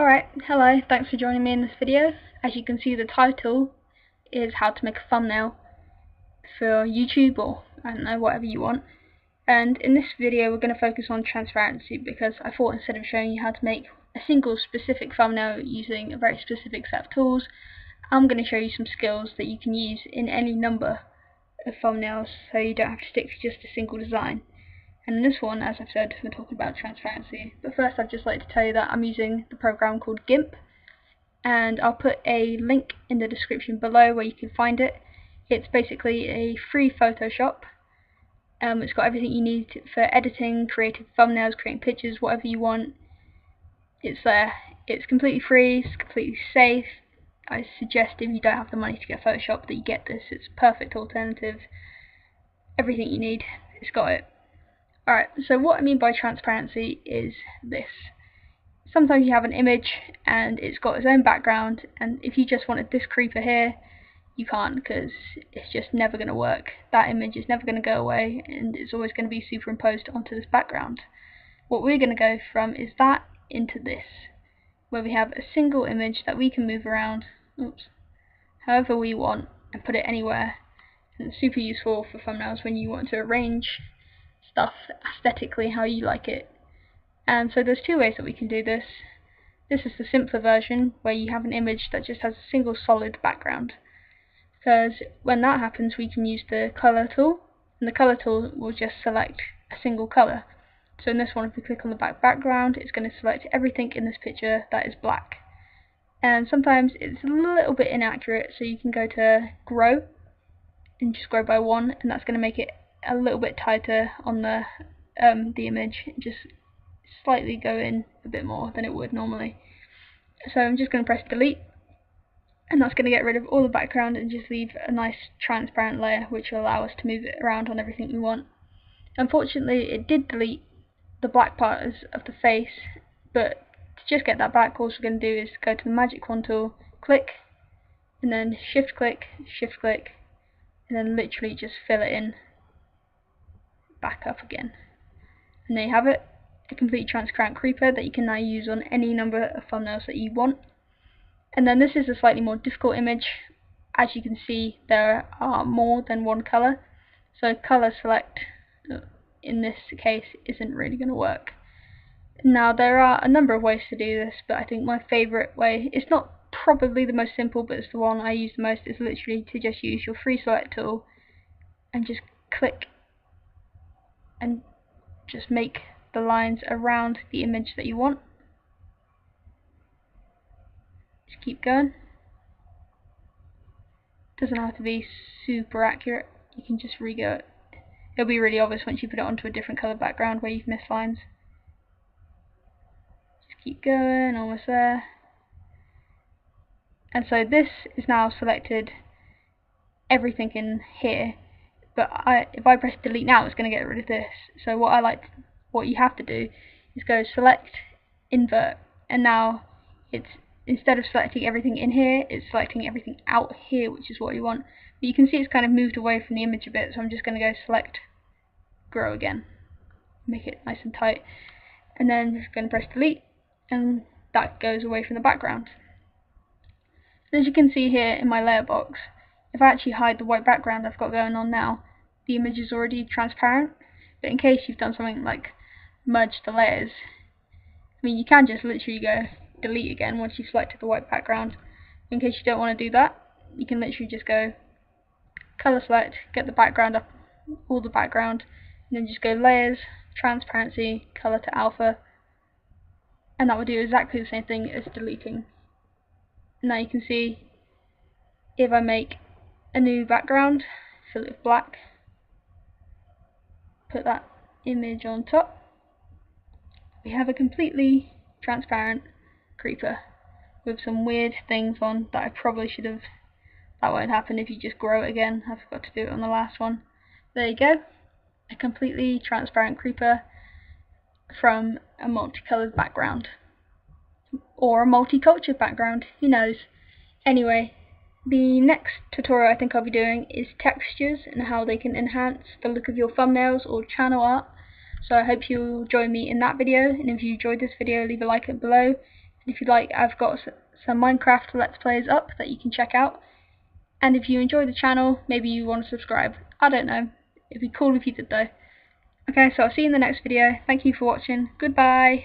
Alright, hello, thanks for joining me in this video. As you can see, the title is how to make a thumbnail for YouTube or, I don't know, whatever you want. And in this video we're going to focus on transparency because I thought instead of showing you how to make a single specific thumbnail using a very specific set of tools, I'm going to show you some skills that you can use in any number of thumbnails so you don't have to stick to just a single design. And in this one, as I've said, we're talking about transparency. But first I'd just like to tell you that I'm using the program called Gimp, and I'll put a link in the description below where you can find it. It's basically a free Photoshop. It's got everything you need for editing, creating thumbnails, creating pictures, whatever you want. It's there. It's completely free, it's completely safe. I suggest if you don't have the money to get Photoshop that you get this. It's a perfect alternative. Everything you need, it's got it. Alright, so what I mean by transparency is this. Sometimes you have an image and it's got its own background, and if you just wanted this creeper here, you can't because it's just never going to work. That image is never going to go away and it's always going to be superimposed onto this background. What we're going to go from is that into this, where we have a single image that we can move around however we want and put it anywhere. And it's super useful for thumbnails when you want to arrange stuff aesthetically how you like it. And so there's two ways that we can do this. This is the simpler version where you have an image that just has a single solid background, because when that happens we can use the color tool, and the color tool will just select a single color. So in this one, if we click on the background, it's going to select everything in this picture that is black. And sometimes it's a little bit inaccurate, so you can go to grow and just grow by 1, and that's going to make it a little bit tighter on the image, just slightly go in a bit more than it would normally. So I'm just going to press delete, and that's going to get rid of all the background and just leave a nice transparent layer which will allow us to move it around on everything we want. Unfortunately it did delete the black parts of the face, but to just get that back, all we're going to do is go to the magic wand tool, click, and then shift click, and then literally just fill it in back up again. And there you have it, a complete transparent creeper that you can now use on any number of thumbnails that you want. And then this is a slightly more difficult image. As you can see, there are more than one color, so color select in this case isn't really going to work. Now there are a number of ways to do this, but I think my favourite way, it's not probably the most simple but it's the one I use the most, is literally to just use your free select tool and just click and just make the lines around the image that you want. Just keep going. Doesn't have to be super accurate, you can just re-go it. It'll be really obvious once you put it onto a different colour background where you've missed lines. Just keep going, almost there. And so this is now selected everything in here, but if I press delete now, it's going to get rid of this. So what you have to do is go select, invert, and now it's, instead of selecting everything in here, it's selecting everything out here, which is what you want. But you can see it's kind of moved away from the image a bit, so I'm just going to go select, grow again, make it nice and tight, and then just going to press delete, and that goes away from the background. And as you can see here in my layer box, if I actually hide the white background I've got going on now, the image is already transparent. But in case you've done something like merge the layers, I mean, you can just literally go delete again once you've selected the white background. In case you don't want to do that, you can literally just go color select, get the background up, all the background, and then just go layers, transparency, color to alpha, and that will do exactly the same thing as deleting. Now you can see if I make a new background, fill it with black, put that image on top, we have a completely transparent creeper with some weird things on that I probably should have. That won't happen if you just grow it again. I forgot to do it on the last one. There you go, a completely transparent creeper from a multicolored background, or a multicultural background, who knows. Anyway, the next tutorial I think I'll be doing is textures and how they can enhance the look of your thumbnails or channel art. So I hope you'll join me in that video, and if you enjoyed this video, leave a like below, And if you like, I've got some Minecraft Let's Plays up that you can check out. And if you enjoy the channel, maybe you want to subscribe. I don't know. It'd be cool if you did though. Okay, so I'll see you in the next video. Thank you for watching. Goodbye.